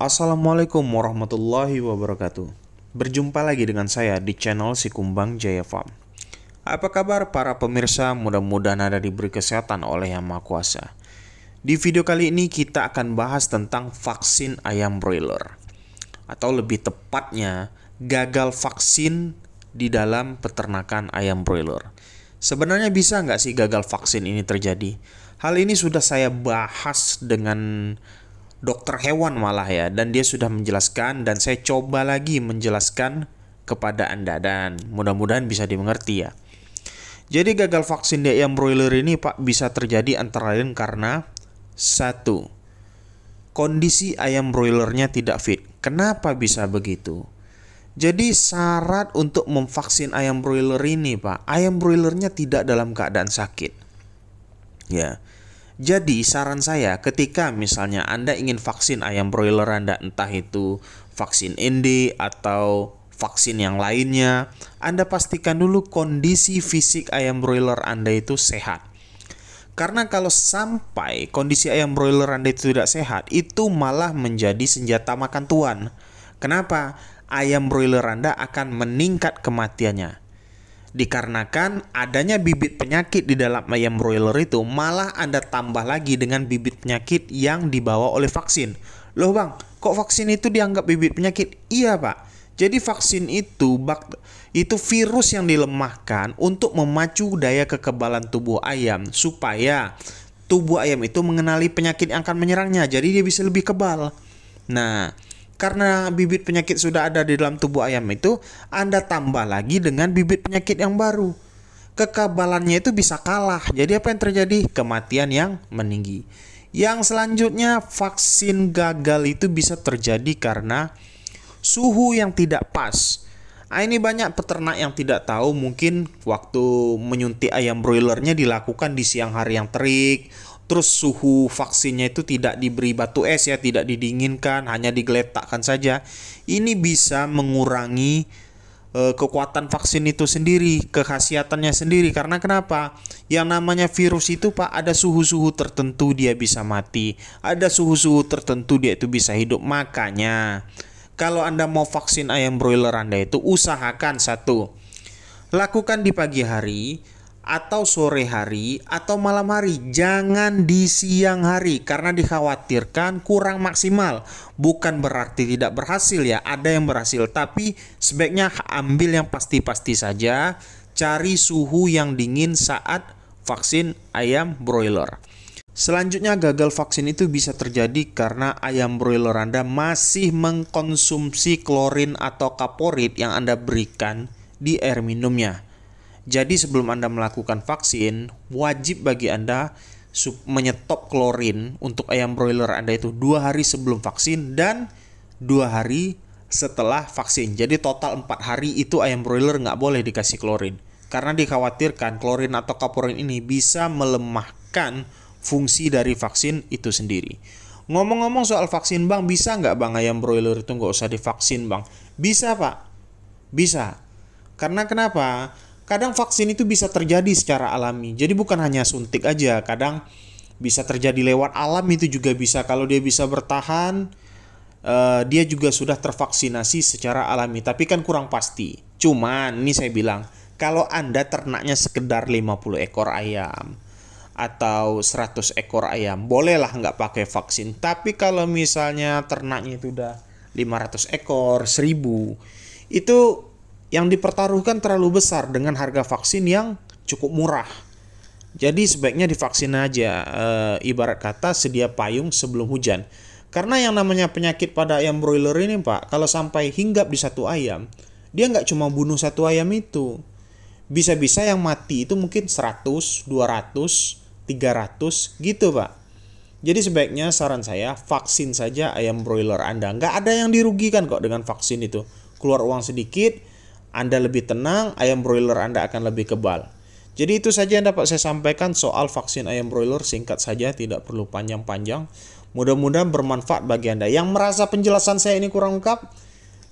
Assalamualaikum warahmatullahi wabarakatuh. Berjumpa lagi dengan saya di channel Si Kumbang Jaya Farm. Apa kabar para pemirsa? Mudah-mudahan Anda diberi kesehatan oleh Yang Maha Kuasa. Di video kali ini kita akan bahas tentang vaksin ayam broiler, atau lebih tepatnya gagal vaksin di dalam peternakan ayam broiler. Sebenarnya bisa nggak sih gagal vaksin ini terjadi? Hal ini sudah saya bahas dengan dokter hewan malah ya, dan dia sudah menjelaskan, dan saya coba lagi menjelaskan kepada Anda, dan mudah-mudahan bisa dimengerti ya. Jadi gagal vaksin di ayam broiler ini Pak bisa terjadi antara lain karena satu, kondisi ayam broilernya tidak fit. Kenapa bisa begitu? Jadi syarat untuk memvaksin ayam broiler ini Pak, ayam broilernya tidak dalam keadaan sakit. Ya. Jadi saran saya ketika misalnya Anda ingin vaksin ayam broiler Anda, entah itu vaksin ND atau vaksin yang lainnya, Anda pastikan dulu kondisi fisik ayam broiler Anda itu sehat. Karena kalau sampai kondisi ayam broiler Anda itu tidak sehat, itu malah menjadi senjata makan tuan. Kenapa? Ayam broiler Anda akan meningkat kematiannya. Dikarenakan adanya bibit penyakit di dalam ayam broiler itu, malah Anda tambah lagi dengan bibit penyakit yang dibawa oleh vaksin. Loh bang, kok vaksin itu dianggap bibit penyakit? Iya pak, jadi vaksin itu virus yang dilemahkan untuk memacu daya kekebalan tubuh ayam, supaya tubuh ayam itu mengenali penyakit yang akan menyerangnya, jadi dia bisa lebih kebal. Nah, karena bibit penyakit sudah ada di dalam tubuh ayam itu, Anda tambah lagi dengan bibit penyakit yang baru. Kekebalannya itu bisa kalah. Jadi apa yang terjadi? Kematian yang meninggi. Yang selanjutnya, vaksin gagal itu bisa terjadi karena suhu yang tidak pas. Ini banyak peternak yang tidak tahu, mungkin waktu menyuntik ayam broilernya dilakukan di siang hari yang terik. Terus suhu vaksinnya itu tidak diberi batu es ya, tidak didinginkan, hanya digeletakkan saja. Ini bisa mengurangi kekuatan vaksin itu sendiri, kekhasiatannya sendiri. Karena kenapa? Yang namanya virus itu Pak, ada suhu-suhu tertentu dia bisa mati, ada suhu-suhu tertentu dia itu bisa hidup. Makanya kalau Anda mau vaksin ayam broiler Anda itu, usahakan satu, lakukan di pagi hari atau sore hari atau malam hari, jangan di siang hari, karena dikhawatirkan kurang maksimal. Bukan berarti tidak berhasil ya, ada yang berhasil, tapi sebaiknya ambil yang pasti-pasti saja. Cari suhu yang dingin saat vaksin ayam broiler. Selanjutnya, gagal vaksin itu bisa terjadi karena ayam broiler Anda masih mengkonsumsi klorin atau kaporit yang Anda berikan di air minumnya. Jadi sebelum Anda melakukan vaksin, wajib bagi Anda menyetop klorin untuk ayam broiler Anda itu 2 hari sebelum vaksin dan 2 hari setelah vaksin. Jadi total 4 hari itu ayam broiler nggak boleh dikasih klorin. Karena dikhawatirkan klorin atau kaporit ini bisa melemahkan fungsi dari vaksin itu sendiri. Ngomong-ngomong soal vaksin bang, bisa nggak bang ayam broiler itu nggak usah divaksin bang? Bisa pak, bisa. Karena kenapa? Kadang vaksin itu bisa terjadi secara alami. Jadi bukan hanya suntik aja, kadang bisa terjadi lewat alam itu juga bisa. Kalau dia bisa bertahan, dia juga sudah tervaksinasi secara alami. Tapi kan kurang pasti. Cuman ini saya bilang, kalau Anda ternaknya sekedar 50 ekor ayam atau 100 ekor ayam, bolehlah nggak pakai vaksin. Tapi kalau misalnya ternaknya itu udah 500 ekor, 1000, itu yang dipertaruhkan terlalu besar dengan harga vaksin yang cukup murah. Jadi sebaiknya divaksin aja, ibarat kata sedia payung sebelum hujan. Karena yang namanya penyakit pada ayam broiler ini Pak, kalau sampai hinggap di satu ayam, dia nggak cuma bunuh satu ayam itu. Bisa-bisa yang mati itu mungkin 100, 200, 300 gitu Pak. Jadi sebaiknya saran saya, vaksin saja ayam broiler Anda. Nggak ada yang dirugikan kok dengan vaksin itu. Keluar uang sedikit, Anda lebih tenang, ayam broiler Anda akan lebih kebal. Jadi itu saja yang dapat saya sampaikan soal vaksin ayam broiler, singkat saja, tidak perlu panjang-panjang. Mudah-mudahan bermanfaat bagi Anda. Yang merasa penjelasan saya ini kurang lengkap,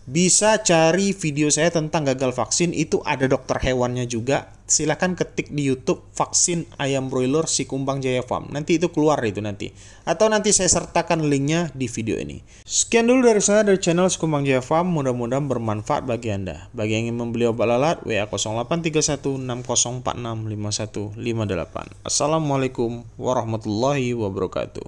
bisa cari video saya tentang gagal vaksin, itu ada dokter hewannya juga. silahkan ketik di YouTube vaksin ayam broiler si Kumbang Jaya Farm. Nanti itu keluar itu nanti. Atau nanti saya sertakan linknya di video ini. Sekian dulu dari saya dari channel si Kumbang Jaya Farm. Mudah-mudahan bermanfaat bagi Anda. Bagi yang ingin membeli obat lalat, WA 083160465158. Assalamualaikum warahmatullahi wabarakatuh.